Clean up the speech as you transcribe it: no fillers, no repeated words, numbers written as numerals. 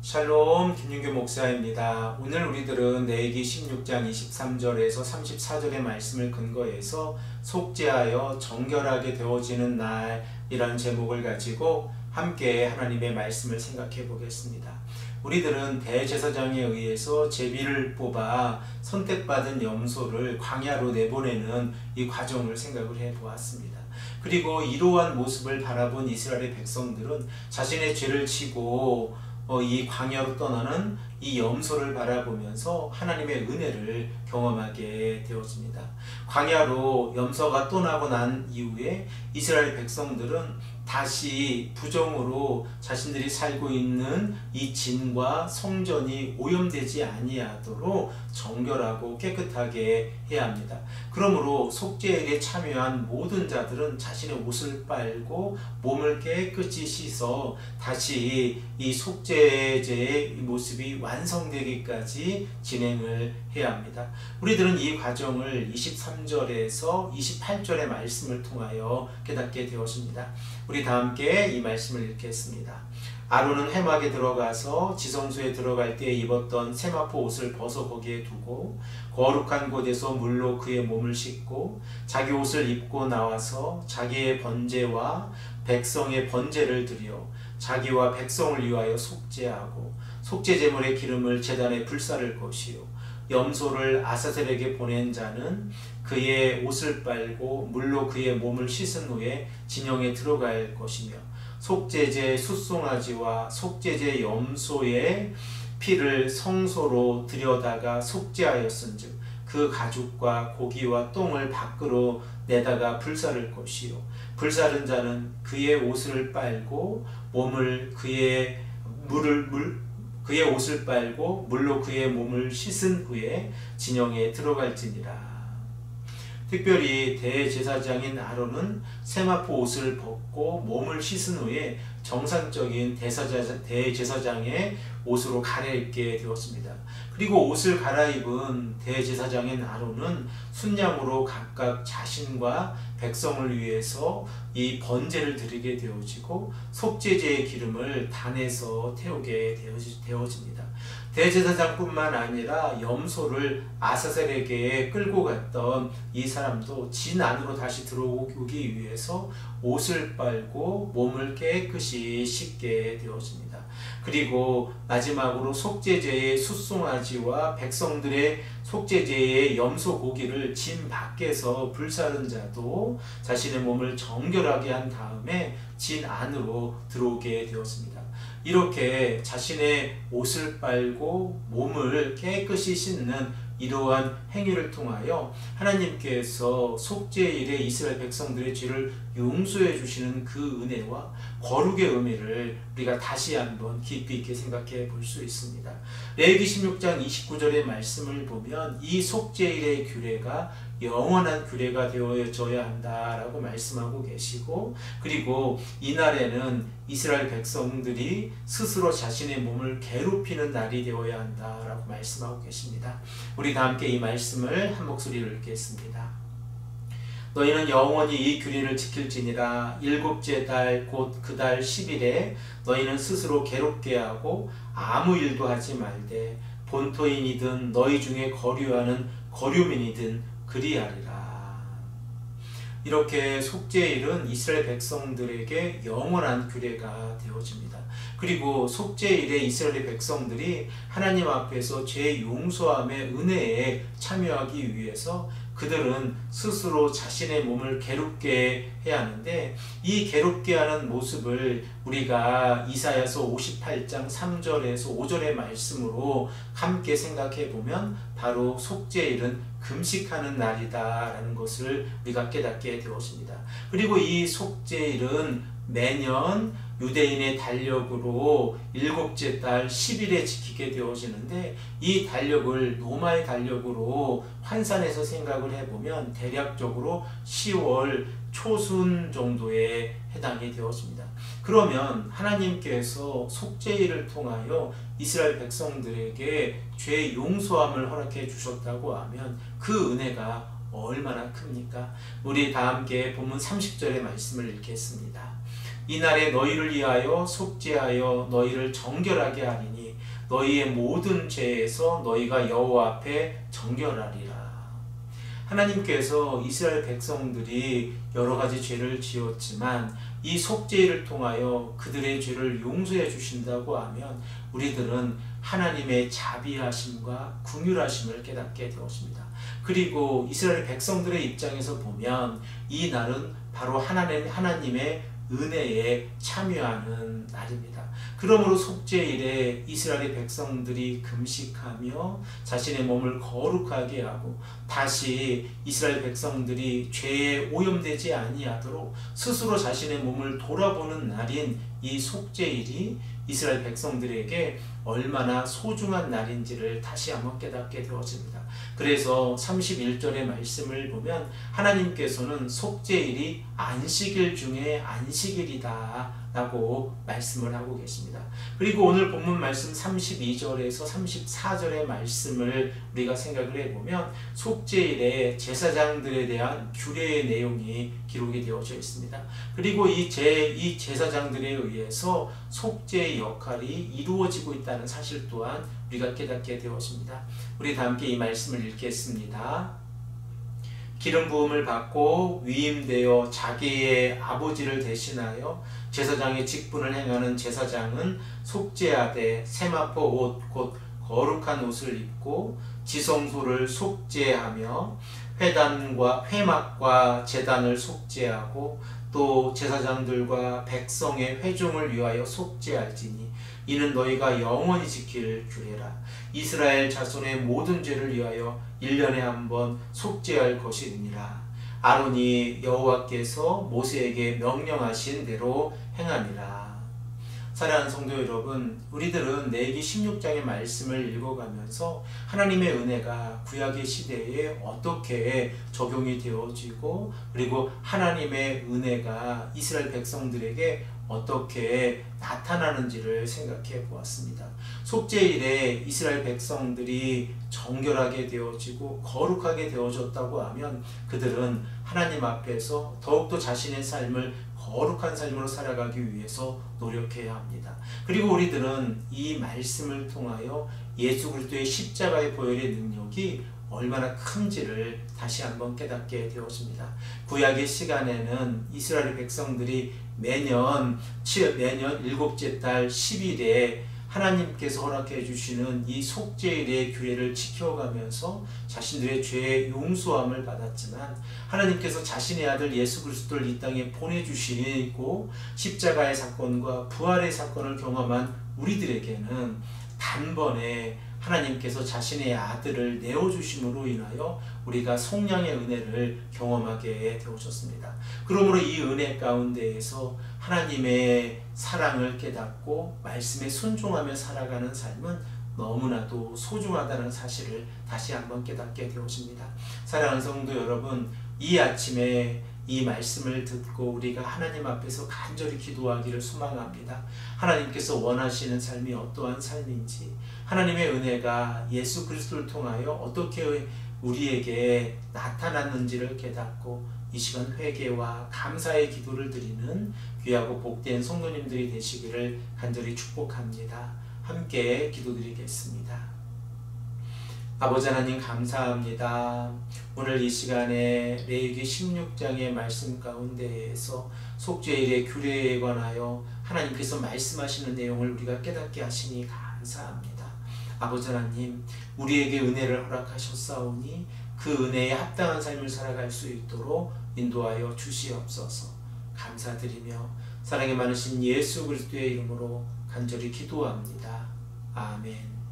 샬롬 김윤규 목사입니다. 오늘 우리들은 레위기 16장 23절에서 34절의 말씀을 근거해서 속죄하여 정결하게 되어지는 날이라는 제목을 가지고 함께 하나님의 말씀을 생각해 보겠습니다. 우리들은 대제사장에 의해서 제비를 뽑아 선택받은 염소를 광야로 내보내는 이 과정을 생각을 해 보았습니다. 그리고 이러한 모습을 바라본 이스라엘의 백성들은 자신의 죄를 지고 이 광야로 떠나는 이 염소를 바라보면서 하나님의 은혜를 경험하게 되어집니다. 광야로 염소가 떠나고 난 이후에 이스라엘 백성들은 다시 부정으로 자신들이 살고 있는 이 진과 성전이 오염되지 아니하도록 정결하고 깨끗하게 해야 합니다. 그러므로 속죄일에 참여한 모든 자들은 자신의 옷을 빨고 몸을 깨끗이 씻어 다시 이 속죄제의 모습이 완성되기까지 진행을 해야 합니다. 우리들은 이 과정을 23절에서 28절의 말씀을 통하여 깨닫게 되었습니다. 우리 다 함께 이 말씀을 읽겠습니다. 아론은 회막에 들어가서 지성소에 들어갈 때 입었던 세마포 옷을 벗어 거기에 두고 거룩한 곳에서 물로 그의 몸을 씻고 자기 옷을 입고 나와서 자기의 번제와 백성의 번제를 드려 자기와 백성을 위하여 속죄하고 속죄제물의 기름을 제단에 불사를 것이요 염소를 아사셀에게 보낸 자는 그의 옷을 빨고 물로 그의 몸을 씻은 후에 진영에 들어갈 것이며 속죄제 숫송아지와 속죄제 염소의 피를 성소로 들여다가 속죄하였은즉 그 가죽과 고기와 똥을 밖으로 내다가 불사를 것이요 불사른 자는 그의 옷을 빨고 그의 옷을 빨고 물로 그의 몸을 씻은 후에 진영에 들어갈지니라. 특별히 대제사장인 아론은 세마포 옷을 벗고 몸을 씻은 후에 정상적인 대제사장의 옷으로 갈아입게 되었습니다. 그리고 옷을 갈아입은 대제사장인 아론은 순양으로 각각 자신과 백성을 위해서 이 번제를 드리게 되어지고 속죄제의 기름을 단에서 태우게 되어집니다. 대제사장뿐만 아니라 염소를 아사셀에게 끌고 갔던 이 사람도 진 안으로 다시 들어오기 위해서 옷을 빨고 몸을 깨끗이 씻게 되어집니다. 그리고 마지막으로 속죄제의 숫송아지와 백성들의 속죄제의 염소 고기를 진 밖에서 불사른 자도 자신의 몸을 정결하게 한 다음에 진 안으로 들어오게 되었습니다. 이렇게 자신의 옷을 빨고 몸을 깨끗이 씻는 이러한 행위를 통하여 하나님께서 속죄일에 이스라엘 백성들의 죄를 용서해 주시는 그 은혜와 거룩의 의미를 우리가 다시 한번 깊이 있게 생각해 볼 수 있습니다. 레위기 16장 29절의 말씀을 보면 이 속죄일의 규례가 영원한 규례가 되어져야 한다라고 말씀하고 계시고, 그리고 이날에는 이스라엘 백성들이 스스로 자신의 몸을 괴롭히는 날이 되어야 한다라고 말씀하고 계십니다. 우리 다 함께 이 말씀을 한 목소리로 읽겠습니다. 너희는 영원히 이 규례를 지킬지니라. 일곱째 달 곧 그 달 10일에 너희는 스스로 괴롭게 하고 아무 일도 하지 말되 본토인이든 너희 중에 거류하는 거류민이든 그리하리라. 이렇게 속죄일은 이스라엘 백성들에게 영원한 규례가 되어집니다. 그리고 속죄일에 이스라엘 백성들이 하나님 앞에서 죄 용서함의 은혜에 참여하기 위해서 그들은 스스로 자신의 몸을 괴롭게 해야 하는데, 이 괴롭게 하는 모습을 우리가 이사야서 58장 3절에서 5절의 말씀으로 함께 생각해 보면 바로 속죄일은 금식하는 날이다 라는 것을 우리가 깨닫게 되었습니다. 그리고 이 속죄일은 매년 유대인의 달력으로 일곱째 달 10일에 지키게 되어지는데, 이 달력을 로마의 달력으로 환산해서 생각을 해보면 대략적으로 10월 초순 정도에 해당이 되었습니다. 그러면 하나님께서 속죄일을 통하여 이스라엘 백성들에게 죄 용서함을 허락해 주셨다고 하면 그 은혜가 얼마나 큽니까? 우리 다 함께 본문 30절의 말씀을 읽겠습니다. 이날에 너희를 위하여 속죄하여 너희를 정결하게 하리니 너희의 모든 죄에서 너희가 여호와 앞에 정결하리라. 하나님께서 이스라엘 백성들이 여러 가지 죄를 지었지만 이 속죄를 통하여 그들의 죄를 용서해 주신다고 하면 우리들은 하나님의 자비하심과 긍휼하심을 깨닫게 되었습니다. 그리고 이스라엘 백성들의 입장에서 보면 이 날은 바로 하나님의 은혜에 참여하는 날입니다. 그러므로 속죄일에 이스라엘 백성들이 금식하며 자신의 몸을 거룩하게 하고 다시 이스라엘 백성들이 죄에 오염되지 아니하도록 스스로 자신의 몸을 돌아보는 날인 이 속죄일이 이스라엘 백성들에게 얼마나 소중한 날인지를 다시 한번 깨닫게 되어집니다. 그래서 31절의 말씀을 보면 하나님께서는 속죄일이 안식일 중에 안식일이다 라고 말씀을 하고 계십니다. 그리고 오늘 본문 말씀 32절에서 34절의 말씀을 우리가 생각을 해보면 속죄일에 제사장들에 대한 규례의 내용이 기록이 되어져 있습니다. 그리고 이 제사장들에 의해서 속죄의 역할이 이루어지고 있다는 사실 또한 우리가 깨닫게 되었습니다. 우리 다 함께 이 말씀을 읽겠습니다. 기름 부음을 받고 위임되어 자기의 아버지를 대신하여 제사장의 직분을 행하는 제사장은 속죄하되 세마포 옷 곧 거룩한 옷을 입고 지성소를 속죄하며 회막과 제단을 속죄하고 또 제사장들과 백성의 회중을 위하여 속죄할지니 이는 너희가 영원히 지킬 규례라. 이스라엘 자손의 모든 죄를 위하여 1년에 한 번 속죄할 것이니라. 아론이 여호와께서 모세에게 명령하신 대로 행하니라. 사랑하는 성도 여러분, 우리들은 레위기 16장의 말씀을 읽어가면서 하나님의 은혜가 구약의 시대에 어떻게 적용이 되어지고 그리고 하나님의 은혜가 이스라엘 백성들에게 어떻게 나타나는지를 생각해 보았습니다. 속죄일에 이스라엘 백성들이 정결하게 되어지고 거룩하게 되어졌다고 하면 그들은 하나님 앞에서 더욱더 자신의 삶을 거룩한 삶으로 살아가기 위해서 노력해야 합니다. 그리고 우리들은 이 말씀을 통하여 예수 그리스도의 십자가의 보혈의 능력이 얼마나 큰지를 다시 한번 깨닫게 되었습니다. 구약의 시간에는 이스라엘 백성들이 매년 일곱째 달 10일에 하나님께서 허락해 주시는 이 속죄일의 규례를 지켜가면서 자신들의 죄의 용서함을 받았지만 하나님께서 자신의 아들 예수 그리스도를 이 땅에 보내주시고 십자가의 사건과 부활의 사건을 경험한 우리들에게는 단번에 하나님께서 자신의 아들을 내어주심으로 인하여 우리가 성령의 은혜를 경험하게 되어졌습니다. 그러므로 이 은혜 가운데에서 하나님의 사랑을 깨닫고 말씀에 순종하며 살아가는 삶은 너무나도 소중하다는 사실을 다시 한번 깨닫게 되어집니다. 사랑하는 성도 여러분, 이 아침에 이 말씀을 듣고 우리가 하나님 앞에서 간절히 기도하기를 소망합니다. 하나님께서 원하시는 삶이 어떠한 삶인지, 하나님의 은혜가 예수 그리스도를 통하여 어떻게 우리에게 나타났는지를 깨닫고 이 시간 회개와 감사의 기도를 드리는 귀하고 복된 성도님들이 되시기를 간절히 축복합니다. 함께 기도드리겠습니다. 아버지 하나님 감사합니다. 오늘 이 시간에 레위기 16장의 말씀 가운데에서 속죄일의 규례에 관하여 하나님께서 말씀하시는 내용을 우리가 깨닫게 하시니 감사합니다. 아버지 하나님, 우리에게 은혜를 허락하셨사오니 그 은혜에 합당한 삶을 살아갈 수 있도록 인도하여 주시옵소서. 감사드리며 사랑이 많으신 예수 그리스도의 이름으로 간절히 기도합니다. 아멘.